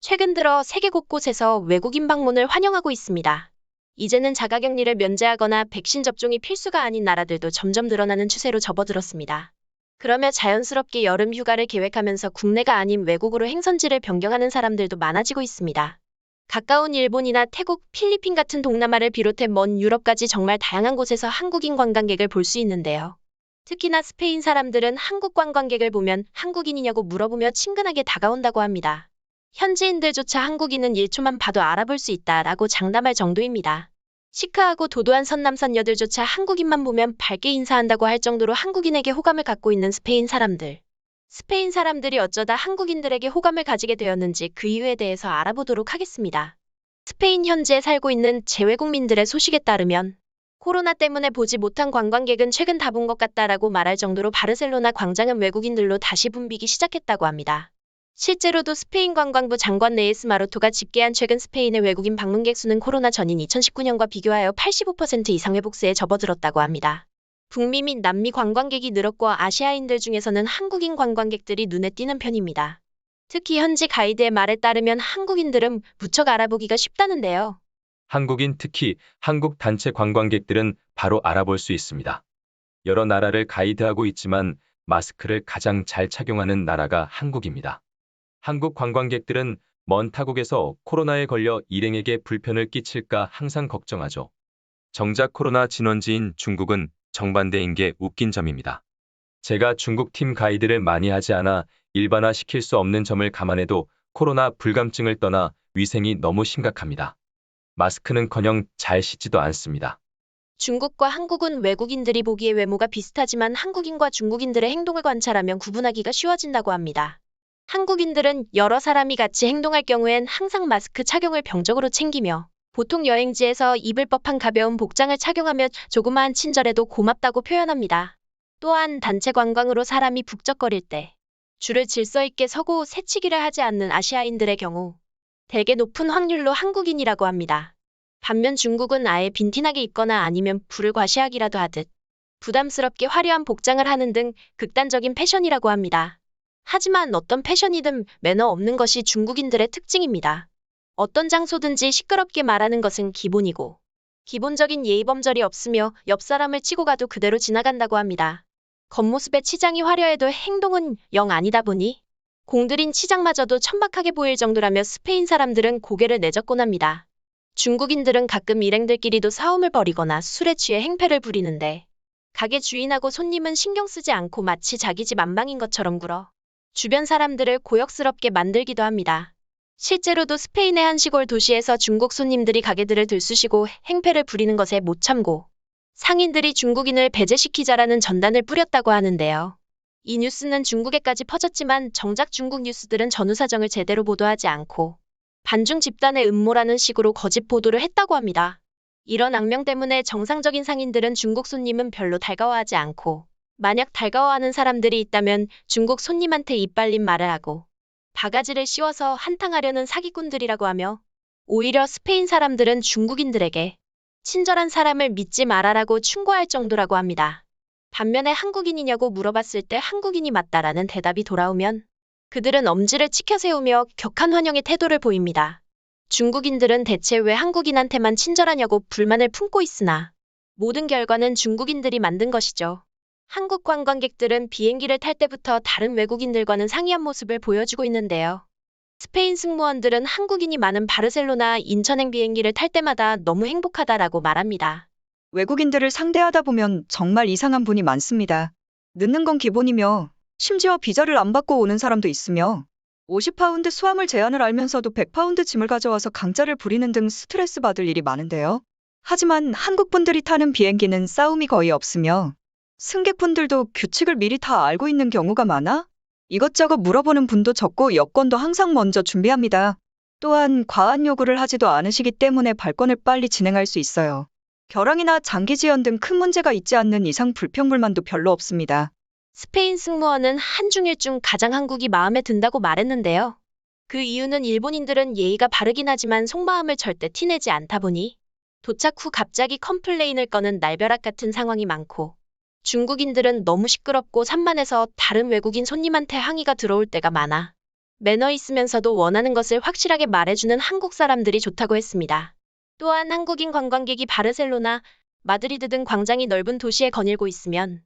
최근 들어 세계 곳곳에서 외국인 방문을 환영하고 있습니다. 이제는 자가격리를 면제하거나 백신 접종이 필수가 아닌 나라들도 점점 늘어나는 추세로 접어들었습니다. 그러며 자연스럽게 여름 휴가를 계획하면서 국내가 아닌 외국으로 행선지를 변경하는 사람들도 많아지고 있습니다. 가까운 일본이나 태국, 필리핀 같은 동남아를 비롯해 먼 유럽까지 정말 다양한 곳에서 한국인 관광객을 볼 수 있는데요. 특히나 스페인 사람들은 한국 관광객을 보면 한국인이냐고 물어보며 친근하게 다가온다고 합니다. 현지인들조차 한국인은 1초만 봐도 알아볼 수 있다라고 장담할 정도입니다. 시크하고 도도한 선남선녀들조차 한국인만 보면 밝게 인사한다고 할 정도로 한국인에게 호감을 갖고 있는 스페인 사람들. 스페인 사람들이 어쩌다 한국인들에게 호감을 가지게 되었는지 그 이유에 대해서 알아보도록 하겠습니다. 스페인 현지에 살고 있는 재외국민들의 소식에 따르면 코로나 때문에 보지 못한 관광객은 최근 다 본 것 같다라고 말할 정도로 바르셀로나 광장은 외국인들로 다시 붐비기 시작했다고 합니다. 실제로도 스페인 관광부 장관 네이스 마로토가 집계한 최근 스페인의 외국인 방문객 수는 코로나 전인 2019년과 비교하여 85% 이상 회복세에 접어들었다고 합니다. 북미 및 남미 관광객이 늘었고 아시아인들 중에서는 한국인 관광객들이 눈에 띄는 편입니다. 특히 현지 가이드의 말에 따르면 한국인들은 무척 알아보기가 쉽다는데요. 한국인 특히 한국 단체 관광객들은 바로 알아볼 수 있습니다. 여러 나라를 가이드하고 있지만 마스크를 가장 잘 착용하는 나라가 한국입니다. 한국 관광객들은 먼 타국에서 코로나에 걸려 일행에게 불편을 끼칠까 항상 걱정하죠. 정작 코로나 진원지인 중국은 정반대인 게 웃긴 점입니다. 제가 중국 팀 가이드를 많이 하지 않아 일반화시킬 수 없는 점을 감안해도 코로나 불감증을 떠나 위생이 너무 심각합니다. 마스크는커녕 잘 씻지도 않습니다. 중국과 한국은 외국인들이 보기에 외모가 비슷하지만 한국인과 중국인들의 행동을 관찰하면 구분하기가 쉬워진다고 합니다. 한국인들은 여러 사람이 같이 행동할 경우엔 항상 마스크 착용을 병적으로 챙기며 보통 여행지에서 입을 법한 가벼운 복장을 착용하며 조그마한 친절에도 고맙다고 표현합니다. 또한 단체 관광으로 사람이 북적거릴 때 줄을 질서 있게 서고 새치기를 하지 않는 아시아인들의 경우 대개 높은 확률로 한국인이라고 합니다. 반면 중국은 아예 빈티나게 입거나 아니면 불을 과시하기라도 하듯 부담스럽게 화려한 복장을 하는 등 극단적인 패션이라고 합니다. 하지만 어떤 패션이든 매너 없는 것이 중국인들의 특징입니다. 어떤 장소든지 시끄럽게 말하는 것은 기본이고 기본적인 예의범절이 없으며 옆 사람을 치고 가도 그대로 지나간다고 합니다. 겉모습에 치장이 화려해도 행동은 영 아니다 보니 공들인 치장마저도 천박하게 보일 정도라며 스페인 사람들은 고개를 내젓곤 합니다. 중국인들은 가끔 일행들끼리도 싸움을 벌이거나 술에 취해 행패를 부리는데 가게 주인하고 손님은 신경 쓰지 않고 마치 자기 집 안방인 것처럼 굴어 주변 사람들을 고역스럽게 만들기도 합니다. 실제로도 스페인의 한 시골 도시에서 중국 손님들이 가게들을 들쑤시고 행패를 부리는 것에 못 참고 상인들이 중국인을 배제시키자라는 전단을 뿌렸다고 하는데요. 이 뉴스는 중국에까지 퍼졌지만 정작 중국 뉴스들은 전후 사정을 제대로 보도하지 않고 반중 집단의 음모라는 식으로 거짓 보도를 했다고 합니다. 이런 악명 때문에 정상적인 상인들은 중국 손님은 별로 달가워하지 않고 만약 달가워하는 사람들이 있다면 중국 손님한테 이빨린 말을 하고 바가지를 씌워서 한탕하려는 사기꾼들이라고 하며 오히려 스페인 사람들은 중국인들에게 친절한 사람을 믿지 말아라고 충고할 정도라고 합니다. 반면에 한국인이냐고 물어봤을 때 한국인이 맞다라는 대답이 돌아오면 그들은 엄지를 치켜 세우며 격한 환영의 태도를 보입니다. 중국인들은 대체 왜 한국인한테만 친절하냐고 불만을 품고 있으나 모든 결과는 중국인들이 만든 것이죠. 한국 관광객들은 비행기를 탈 때부터 다른 외국인들과는 상이한 모습을 보여주고 있는데요. 스페인 승무원들은 한국인이 많은 바르셀로나 인천행 비행기를 탈 때마다 너무 행복하다라고 말합니다. 외국인들을 상대하다 보면 정말 이상한 분이 많습니다. 늦는 건 기본이며 심지어 비자를 안 받고 오는 사람도 있으며 50파운드 수화물 제한을 알면서도 100파운드 짐을 가져와서 강짜를 부리는 등 스트레스 받을 일이 많은데요. 하지만 한국 분들이 타는 비행기는 싸움이 거의 없으며 승객분들도 규칙을 미리 다 알고 있는 경우가 많아 이것저것 물어보는 분도 적고 여권도 항상 먼저 준비합니다. 또한 과한 요구를 하지도 않으시기 때문에 발권을 빨리 진행할 수 있어요. 결항이나 장기 지연 등 큰 문제가 있지 않는 이상 불평불만도 별로 없습니다. 스페인 승무원은 한중일 중 가장 한국이 마음에 든다고 말했는데요. 그 이유는 일본인들은 예의가 바르긴 하지만 속마음을 절대 티내지 않다 보니 도착 후 갑자기 컴플레인을 꺼는 날벼락 같은 상황이 많고 중국인들은 너무 시끄럽고 산만해서 다른 외국인 손님한테 항의가 들어올 때가 많아 매너 있으면서도 원하는 것을 확실하게 말해주는 한국 사람들이 좋다고 했습니다. 또한 한국인 관광객이 바르셀로나, 마드리드 등 광장이 넓은 도시에 거닐고 있으면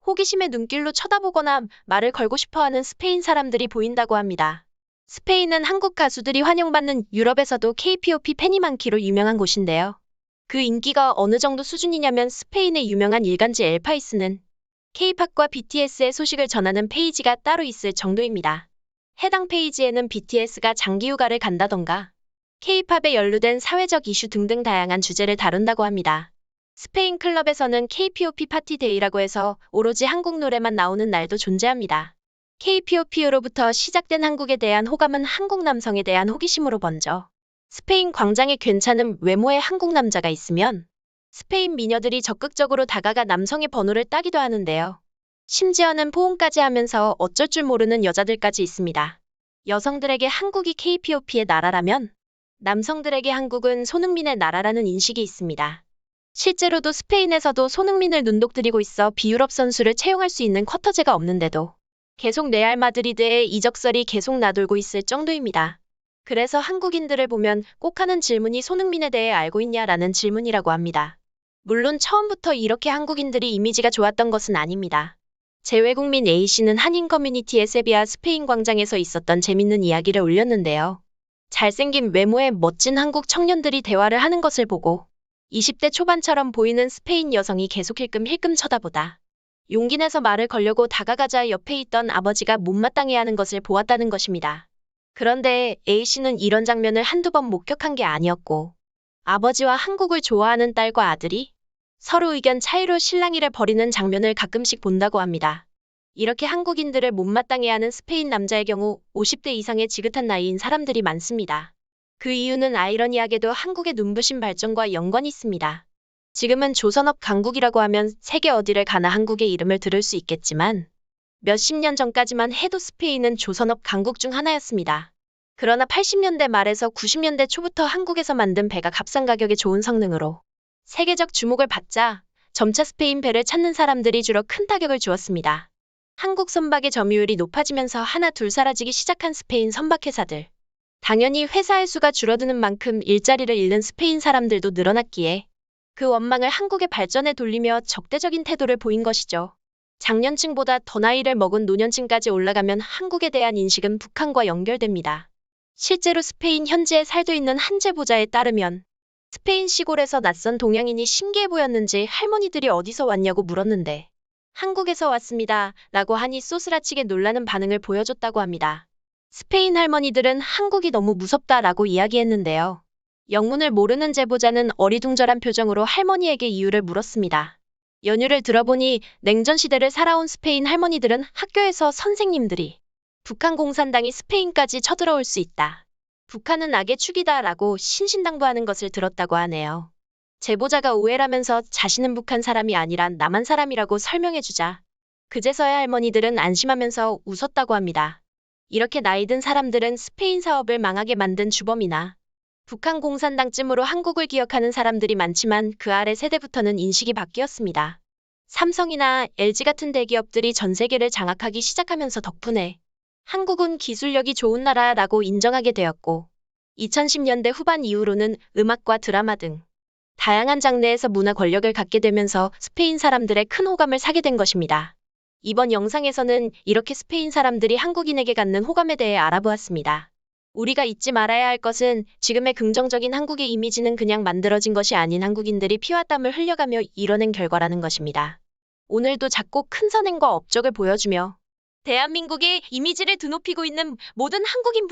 호기심의 눈길로 쳐다보거나 말을 걸고 싶어하는 스페인 사람들이 보인다고 합니다. 스페인은 한국 가수들이 환영받는 유럽에서도 K-pop 팬이 많기로 유명한 곳인데요. 그 인기가 어느 정도 수준이냐면 스페인의 유명한 일간지 엘파이스는 K-팝과 BTS의 소식을 전하는 페이지가 따로 있을 정도입니다. 해당 페이지에는 BTS가 장기휴가를 간다던가 K-팝에 연루된 사회적 이슈 등등 다양한 주제를 다룬다고 합니다. 스페인 클럽에서는 K-pop 파티 데이라고 해서 오로지 한국 노래만 나오는 날도 존재합니다. K-pop으로부터 시작된 한국에 대한 호감은 한국 남성에 대한 호기심으로 번져 스페인 광장에 괜찮은 외모의 한국 남자가 있으면 스페인 미녀들이 적극적으로 다가가 남성의 번호를 따기도 하는데요. 심지어는 포옹까지 하면서 어쩔 줄 모르는 여자들까지 있습니다. 여성들에게 한국이 K-pop의 나라라면 남성들에게 한국은 손흥민의 나라라는 인식이 있습니다. 실제로도 스페인에서도 손흥민을 눈독들이고 있어 비유럽 선수를 채용할 수 있는 쿼터제가 없는데도 계속 레알 마드리드의 이적설이 계속 나돌고 있을 정도입니다. 그래서 한국인들을 보면 꼭 하는 질문이 손흥민에 대해 알고 있냐라는 질문이라고 합니다. 물론 처음부터 이렇게 한국인들이 이미지가 좋았던 것은 아닙니다. 재외국민 A씨는 한인 커뮤니티의 세비야 스페인 광장에서 있었던 재밌는 이야기를 올렸는데요. 잘생긴 외모의 멋진 한국 청년들이 대화를 하는 것을 보고 20대 초반처럼 보이는 스페인 여성이 계속 힐끔힐끔 쳐다보다 용기 내서 말을 걸려고 다가가자 옆에 있던 아버지가 못마땅해하는 것을 보았다는 것입니다. 그런데 A씨는 이런 장면을 한두 번 목격한 게 아니었고 아버지와 한국을 좋아하는 딸과 아들이 서로 의견 차이로 실랑이를 벌이는 장면을 가끔씩 본다고 합니다. 이렇게 한국인들을 못마땅해하는 스페인 남자의 경우 50대 이상의 지긋한 나이인 사람들이 많습니다. 그 이유는 아이러니하게도 한국의 눈부신 발전과 연관이 있습니다. 지금은 조선업 강국이라고 하면 세계 어디를 가나 한국의 이름을 들을 수 있겠지만 몇십 년 전까지만 해도 스페인은 조선업 강국 중 하나였습니다. 그러나 80년대 말에서 90년대 초부터 한국에서 만든 배가 값싼 가격에 좋은 성능으로 세계적 주목을 받자 점차 스페인 배를 찾는 사람들이 줄어 큰 타격을 주었습니다. 한국 선박의 점유율이 높아지면서 하나 둘 사라지기 시작한 스페인 선박회사들. 당연히 회사의 수가 줄어드는 만큼 일자리를 잃는 스페인 사람들도 늘어났기에 그 원망을 한국의 발전에 돌리며 적대적인 태도를 보인 것이죠. 장년층보다 더 나이를 먹은 노년층까지 올라가면 한국에 대한 인식은 북한과 연결됩니다. 실제로 스페인 현지에 살고 있는 한 제보자에 따르면 스페인 시골에서 낯선 동양인이 신기해 보였는지 할머니들이 어디서 왔냐고 물었는데 한국에서 왔습니다 라고 하니 쏘스라치게 놀라는 반응을 보여줬다고 합니다. 스페인 할머니들은 한국이 너무 무섭다라고 이야기했는데요. 영문을 모르는 제보자는 어리둥절한 표정으로 할머니에게 이유를 물었습니다. 연유를 들어보니 냉전 시대를 살아온 스페인 할머니들은 학교에서 선생님들이 북한 공산당이 스페인까지 쳐들어올 수 있다. 북한은 악의 축이다 라고 신신당부하는 것을 들었다고 하네요. 제보자가 오해라면서 자신은 북한 사람이 아니라 남한 사람이라고 설명해주자 그제서야 할머니들은 안심하면서 웃었다고 합니다. 이렇게 나이 든 사람들은 스페인 사업을 망하게 만든 주범이나 북한 공산당쯤으로 한국을 기억하는 사람들이 많지만 그 아래 세대부터는 인식이 바뀌었습니다. 삼성이나 LG 같은 대기업들이 전 세계를 장악하기 시작하면서 덕분에 한국은 기술력이 좋은 나라라고 인정하게 되었고 2010년대 후반 이후로는 음악과 드라마 등 다양한 장르에서 문화 권력을 갖게 되면서 스페인 사람들의 큰 호감을 사게 된 것입니다. 이번 영상에서는 이렇게 스페인 사람들이 한국인에게 갖는 호감에 대해 알아보았습니다. 우리가 잊지 말아야 할 것은 지금의 긍정적인 한국의 이미지는 그냥 만들어진 것이 아닌 한국인들이 피와 땀을 흘려가며 이뤄낸 결과라는 것입니다. 오늘도 작고 큰 선행과 업적을 보여주며 대한민국의 이미지를 드높이고 있는 모든 한국인